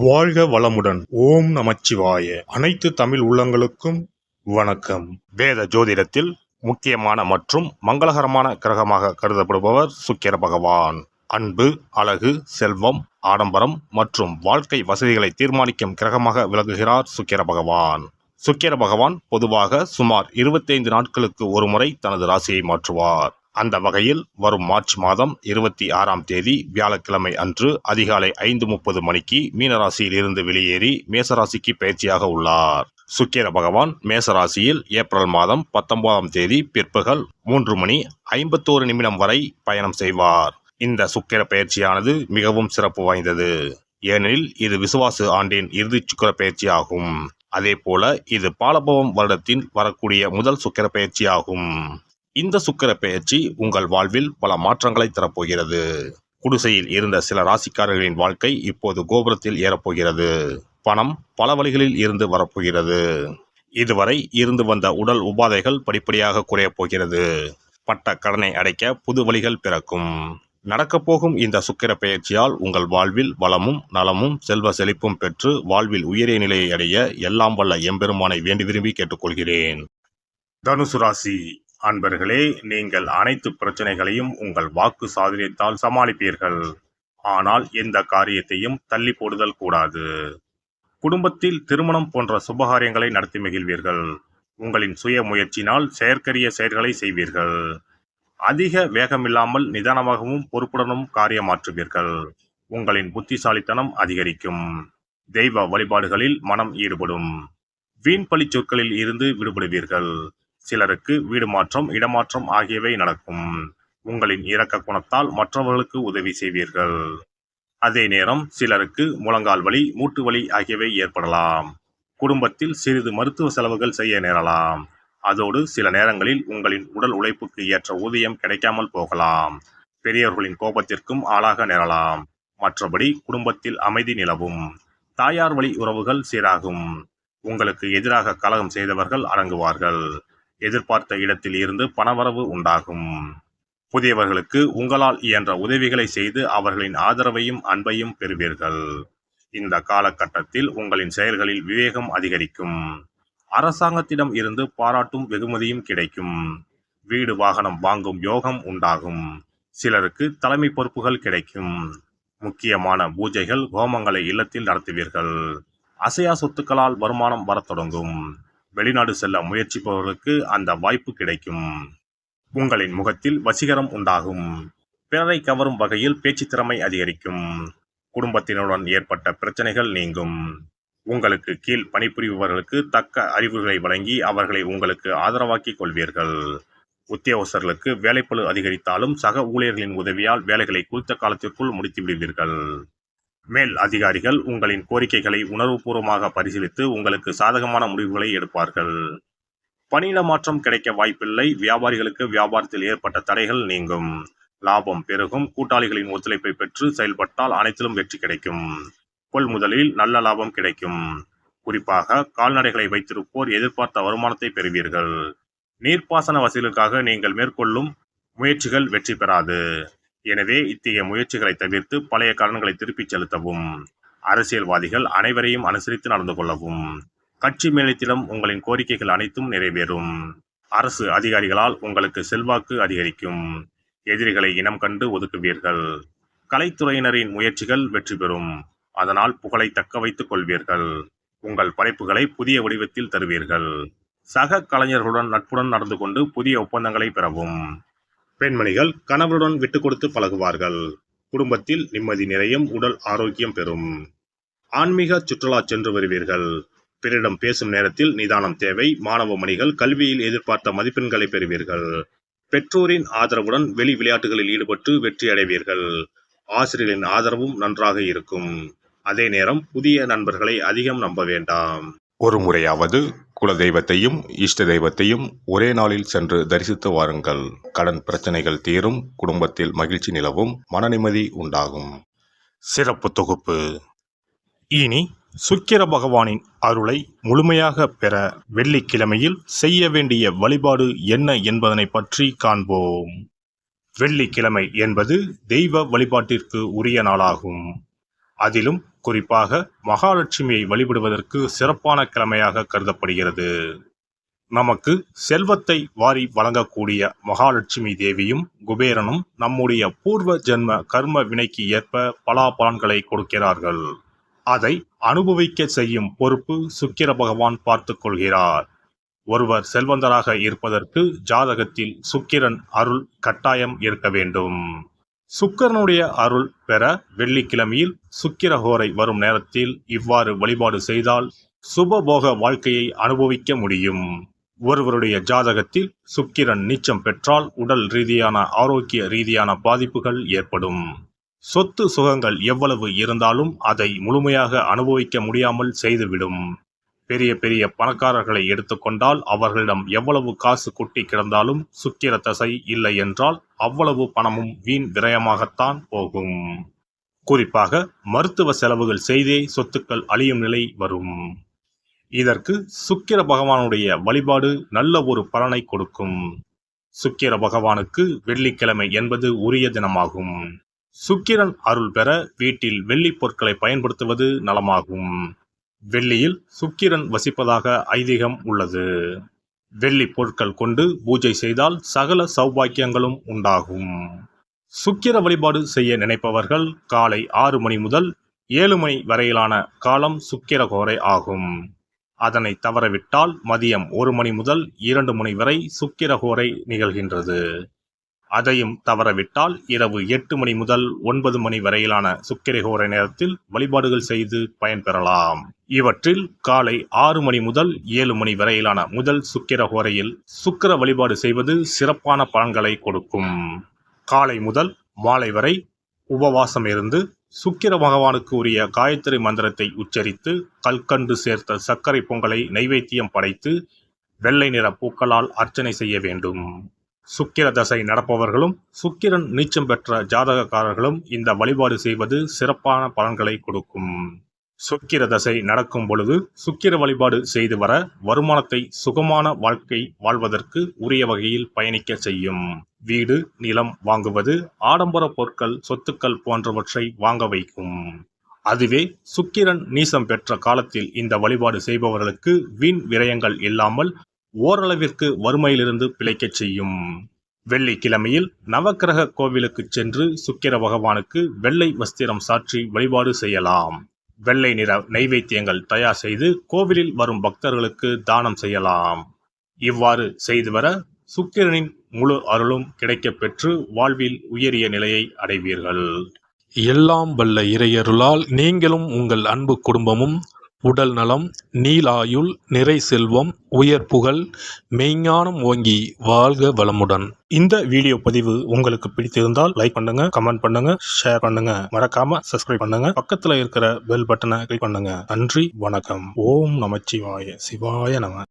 வாழ்க வளமுடன். ஓம் நமச்சிவாய. அனைத்து தமிழ் உள்ளங்களுக்கும் வணக்கம். வேத ஜோதிடத்தில் முக்கியமான மற்றும் மங்களகரமான கிரகமாக கருதப்படுபவர் சுக்கிர பகவான். அன்பு, அழகு, செல்வம், ஆடம்பரம் மற்றும் வாழ்க்கை வசதிகளை தீர்மானிக்கும் கிரகமாக விளங்குகிறார் சுக்கிர பகவான். சுக்கிர பகவான் பொதுவாக சுமார் 25 நாட்களுக்கு ஒருமுறை தனது ராசியை மாற்றுவார். அந்த வகையில் வரும் மார்ச் மாதம் 26ஆம் தேதி வியாழக்கிழமை அன்று அதிகாலை 5:30 மணிக்கு மீனராசியில் இருந்து வெளியேறி மேசராசிக்கு பயிற்சியாக உள்ளார். சுக்கிர பகவான் மேசராசியில் ஏப்ரல் மாதம் 19ஆம் தேதி பிற்பகல் 3:51 வரை பயணம் செய்வார். இந்த சுக்கிர பயிற்சியானது மிகவும் சிறப்பு வாய்ந்தது. ஏனெனில் இது விசுவாச ஆண்டின் இறுதி சுக்கிர பயிற்சி ஆகும். அதே போல இது பாலபவம் வருடத்தின் வரக்கூடிய முதல் சுக்கிர பயிற்சி ஆகும். இந்த சுக்கிர பெயர்ச்சி உங்கள் வாழ்வில் பல மாற்றங்களை தரப்போகிறது. குடிசையில் இருந்த சில ராசிக்காரர்களின் வாழ்க்கை இப்போது கோபுரத்தில் ஏறப்போகிறது. பணம் பல வழிகளில் இருந்து வரப்போகிறது. இதுவரை இருந்து வந்த உடல் உபாதைகள் படிப்படியாக குறையப் போகிறது. பட்ட கடனை அடைக்க புது வழிகள் பிறக்கும். நடக்கப்போகும் இந்த சுக்கிர பெயர்ச்சியால் உங்கள் வாழ்வில் வளமும் நலமும் செல்வ செழிப்பும் பெற்று வாழ்வில் உயரிய நிலையை அடைய எல்லாம் வல்ல எம்பெருமானை வேண்டி விரும்பி கேட்டுக்கொள்கிறேன். தனுசு ராசி அன்பர்களே, நீங்கள் அனைத்து பிரச்சனைகளையும் உங்கள் வாக்கு சாதுரியத்தால் சமாளிப்பீர்கள். ஆனால் எந்த காரியத்தையும் தள்ளி போடுதல் கூடாது. குடும்பத்தில் திருமணம் போன்ற சுபகாரியங்களை நடத்தி மகிழ்வீர்கள். உங்களின் சுய முயற்சினால் செயற்கரிய செயல்களை செய்வீர்கள். அதிக வேகமில்லாமல் நிதானமாகவும் பொறுப்புடனும் காரியமாற்றுவீர்கள். உங்களின் புத்திசாலித்தனம் அதிகரிக்கும். தெய்வ வழிபாடுகளில் மனம் ஈடுபடும். வீண் பழி சொற்களில் இருந்து விடுபடுவீர்கள். சிலருக்கு வீடு மாற்றம், இடமாற்றம் ஆகியவை நடக்கும். உங்களின் இரக்க குணத்தால் மற்றவர்களுக்கு உதவி செய்வீர்கள். அதே நேரம் சிலருக்கு முழங்கால் வலி, மூட்டு வலி ஆகியவை ஏற்படலாம். குடும்பத்தில் சிறிது மருத்துவ செலவுகள் செய்ய நேரலாம். அதோடு சில நேரங்களில் உங்களின் உடல் உழைப்புக்கு ஏற்ற ஊதியம் கிடைக்காமல் போகலாம். பெரியவர்களின் கோபத்திற்கும் ஆளாக நேரலாம். மற்றபடி குடும்பத்தில் அமைதி நிலவும். தாயார் வழி உறவுகள் சீராகும். உங்களுக்கு எதிராக கலகம் செய்தவர்கள் அடங்குவார்கள். எதிர்பார்த்த இடத்தில் இருந்து பணவரவு உண்டாகும். புதியவர்களுக்கு உங்களால் இயன்ற உதவிகளை செய்து அவர்களின் ஆதரவையும் அன்பையும் பெறுவீர்கள். இந்த காலகட்டத்தில் உங்களின் செயல்களில் விவேகம் அதிகரிக்கும். அரசாங்கத்திடம் இருந்து பாராட்டும் வெகுமதியும் கிடைக்கும். வீடு வாகனம் வாங்கும் யோகம் உண்டாகும். சிலருக்கு தலைமை பொறுப்புகள் கிடைக்கும். முக்கியமான பூஜைகள், ஹோமங்களை இல்லத்தில் நடத்துவீர்கள். அசையா சொத்துக்களால் வருமானம் வரத் தொடங்கும். வெளிநாடு செல்ல முயற்சிப்பவர்களுக்கு அந்த வாய்ப்பு கிடைக்கும். உங்களின் முகத்தில் வசீகரம் உண்டாகும். பிறரை கவரும் வகையில் பேச்சு திறமை அதிகரிக்கும். குடும்பத்தினருடன் ஏற்பட்ட பிரச்சனைகள் நீங்கும். உங்களுக்கு கீழ் பணிபுரிபவர்களுக்கு தக்க அறிவுகளை வழங்கி அவர்களை உங்களுக்கு ஆதரவாக்கிக் கொள்வீர்கள். உத்தியோகஸ்தர்களுக்கு வேலைப்பளு அதிகரித்தாலும் சக ஊழியர்களின் உதவியால் வேலைகளை குறித்த காலத்திற்குள் முடித்து விடுவீர்கள். மேல் அதிகாரிகள் உங்களின் கோரிக்கைகளை உணர்வுபூர்வமாக பரிசீலித்து உங்களுக்கு சாதகமான முடிவுகளை எடுப்பார்கள். பணியிட மாற்றம் கிடைக்க வாய்ப்பில்லை. வியாபாரிகளுக்கு வியாபாரத்தில் ஏற்பட்ட தடைகள் நீங்கும். லாபம் பெருகும். கூட்டாளிகளின் ஒத்துழைப்பை பெற்று செயல்பட்டால் அனைத்திலும் வெற்றி கிடைக்கும். கொள்முதலில் நல்ல லாபம் கிடைக்கும். குறிப்பாக கால்நடைகளை வைத்திருப்போர் எதிர்பார்த்த வருமானத்தை பெறுவீர்கள். நீர்ப்பாசன வசதிகளுக்காக நீங்கள் மேற்கொள்ளும் முயற்சிகள் வெற்றி பெறாது. எனவே இத்தகைய முயற்சிகளை தவிர்த்து பழைய கடன்களை திருப்பிச் செலுத்தவும். அரசியல்வாதிகள் அனைவரையும் அனுசரித்து நடந்து கொள்ளவும். கட்சி மேலிடத்திடம் உங்களின் கோரிக்கைகள் அனைத்தும் நிறைவேறும். அரசு அதிகாரிகளால் உங்களுக்கு செல்வாக்கு அதிகரிக்கும். எதிரிகளை இனம் கண்டு ஒதுக்குவீர்கள். கலைத்துறையினரின் முயற்சிகள் வெற்றி பெறும். அதனால் புகழை தக்க வைத்துக் கொள்வீர்கள். உங்கள் படைப்புகளை புதிய வடிவத்தில் தருவீர்கள். சக கலைஞர்களுடன் நட்புடன் நடந்து கொண்டு புதிய ஒப்பந்தங்களை பெறவும். பெண்மணிகள் கணவருடன் விட்டு கொடுத்து பழகுவார்கள். குடும்பத்தில் நிம்மதி நிறையும். உடல் ஆரோக்கியம் பெறும். ஆன்மீக சுற்றுலா சென்று வருவீர்கள். பிறரிடம் பேசும் நேரத்தில் நிதானம் தேவை. மாணவ மணிகள் கல்வியில் எதிர்பார்த்த மதிப்பெண்களை பெறுவீர்கள். பெற்றோரின் ஆதரவுடன் வெளி விளையாட்டுகளில் ஈடுபட்டு வெற்றி அடைவீர்கள். ஆசிரியர்களின் ஆதரவும் நன்றாக இருக்கும். அதே நேரம் புதிய நண்பர்களை அதிகம் நம்ப வேண்டாம். ஒரு முறையாவது குல தெய்வத்தையும் இஷ்ட தெய்வத்தையும் ஒரே நாளில் சென்று தரிசித்து வாருங்கள். கடன் பிரச்சனைகள் தீரும். குடும்பத்தில் மகிழ்ச்சி நிலவும். மன நிம்மதி உண்டாகும். சிறப்பு தொகுப்பு. இனி சுக்கிர பகவானின் அருளை முழுமையாக பெற வெள்ளிக்கிழமையில் செய்ய வேண்டிய வழிபாடு என்ன என்பதனை பற்றி காண்போம். வெள்ளிக்கிழமை என்பது தெய்வ வழிபாட்டிற்கு உரிய நாளாகும். அதிலும் குறிப்பாக மகாலட்சுமியை வழிபடுவதற்கு சிறப்பான கிழமையாக கருதப்படுகிறது. நமக்கு செல்வத்தை வாரி வழங்கக்கூடிய மகாலட்சுமி தேவியும் குபேரனும் நம்முடைய பூர்வ ஜென்ம கர்ம வினைக்கு ஏற்ப பலாபலன்களை கொடுக்கிறார்கள். அதை அனுபவிக்க செய்யும் பொறுப்பு சுக்கிர பகவான் பார்த்துக் கொள்கிறார். ஒருவர் செல்வந்தராக இருப்பதற்கு ஜாதகத்தில் சுக்கிரன் அருள் கட்டாயம் இருக்க வேண்டும். சுக்கிரனுடைய அருள் பெற வெள்ளிக்கிழமையில் சுக்கிரஹோரை வரும் நேரத்தில் இவ்வாறு வழிபாடு செய்தால் சுபபோக வாழ்க்கையை அனுபவிக்க முடியும். ஒருவருடைய ஜாதகத்தில் சுக்கிரன் நீச்சம் பெற்றால் உடல் ரீதியான ஆரோக்கிய ரீதியான பாதிப்புகள் ஏற்படும். சொத்து சுகங்கள் எவ்வளவு இருந்தாலும் அதை முழுமையாக அனுபவிக்க முடியாமல் செய்துவிடும். பெரிய பெரிய பணக்காரர்களை எடுத்துக்கொண்டால் அவர்களிடம் எவ்வளவு காசு கொட்டி கிடந்தாலும் சுக்கிர தசை இல்லை என்றால் அவ்வளவு பணமும் வீண் விரயமாகத்தான் போகும். குறிப்பாக மருத்துவ செலவுகள் செய்தே சொத்துக்கள் அழியும் நிலை வரும். இதற்கு சுக்கிர பகவானுடைய வழிபாடு நல்ல ஒரு பலனை கொடுக்கும். சுக்கிர பகவானுக்கு வெள்ளிக்கிழமை என்பது உரிய தினமாகும். சுக்கிரன் அருள் பெற வீட்டில் வெள்ளி பொருட்களை பயன்படுத்துவது நலமாகும். வெள்ளியில் சுக்கிரன் வசிப்பதாக ஐதீகம் உள்ளது. வெள்ளி பொருட்கள் கொண்டு பூஜை செய்தால் சகல சௌபாக்கியங்களும் உண்டாகும். சுக்கிர வழிபாடு செய்ய நினைப்பவர்கள் காலை 6 மணி முதல் 7 மணி வரையிலான காலம் சுக்கிரஹோரை ஆகும். அதனை தவறவிட்டால் மதியம் 1 மணி முதல் 2 மணி வரை சுக்கிரஹோரை நிகழ்கின்றது. அதையும் தவறவிட்டால் இரவு 8 மணி முதல் 9 மணி வரையிலான சுக்கிரஹோரை நேரத்தில் வழிபாடுகள் செய்து பயன்பெறலாம். இவற்றில் காலை 6 மணி முதல் 7 மணி வரையிலான முதல் சுக்கிரஹோரையில் சுக்கிர வழிபாடு செய்வது சிறப்பான பலன்களை கொடுக்கும். காலை முதல் மாலை வரை உபவாசம் இருந்து சுக்கிர பகவானுக்கு உரிய காயத்ரி மந்திரத்தை உச்சரித்து கல்கண்டு சேர்த்த சர்க்கரை பொங்கலை நைவேத்தியம் படைத்து வெள்ளை நிற பூக்களால் அர்ச்சனை செய்ய வேண்டும். சுக்கிர தசை நடப்பவர்களும் சுக்கிரன் நீச்சம் பெற்ற ஜாதகக்காரர்களும் இந்த வழிபாடு செய்வது சிறப்பான பலன்களை கொடுக்கும். சுக்கிர தசை நடக்கும் பொழுது சுக்கிர வழிபாடு செய்து வர வருமானத்தை சுகமான வாழ்க்கை வாழ்வதற்கு உரிய வகையில் பயணிக்க செய்யும். வீடு நிலம் வாங்குவது, ஆடம்பர பொருட்கள் சொத்துக்கள் போன்றவற்றை வாங்க வைக்கும். அதுவே சுக்கிரன் நீசம் பெற்ற காலத்தில் இந்த வழிபாடு செய்பவர்களுக்கு வீண் விரயங்கள் இல்லாமல் ஓரளவிற்கு வறுமையிலிருந்து பிழைக்கச் செய்யும். வெள்ளிக்கிழமையில் நவக்கிரக கோவிலுக்கு சென்று சுக்கிர பகவானுக்கு வெள்ளை வஸ்திரம் சாற்றி வழிபாடு செய்யலாம். வெள்ளை நிற நைவேத்தியங்கள் தயார் செய்து கோவிலில் வரும் பக்தர்களுக்கு தானம் செய்யலாம். இவ்வாறு செய்து வர சுக்கிரனின் முழு அருளும் கிடைக்கப் பெற்று வாழ்வில் உயரிய நிலையை அடைவீர்கள். எல்லாம் வல்ல இறையருளால் நீங்களும் உங்கள் அன்பு குடும்பமும் உடல் நலம், நீலாயுள், நிறை செல்வம், உயர் புகழ், மெய்ஞானம் ஓங்கி வாழ்க வளமுடன். இந்த வீடியோ பதிவு உங்களுக்கு பிடித்திருந்தால் லைக் பண்ணுங்க, கமெண்ட் பண்ணுங்க, ஷேர் பண்ணுங்க, மறக்காம சப்ஸ்கிரைப் பண்ணுங்க, பக்கத்துல இருக்கிற பெல் பட்டனை கிளிக் பண்ணுங்க. நன்றி, வணக்கம். ஓம் நமச்சிவாய. சிவாய நம.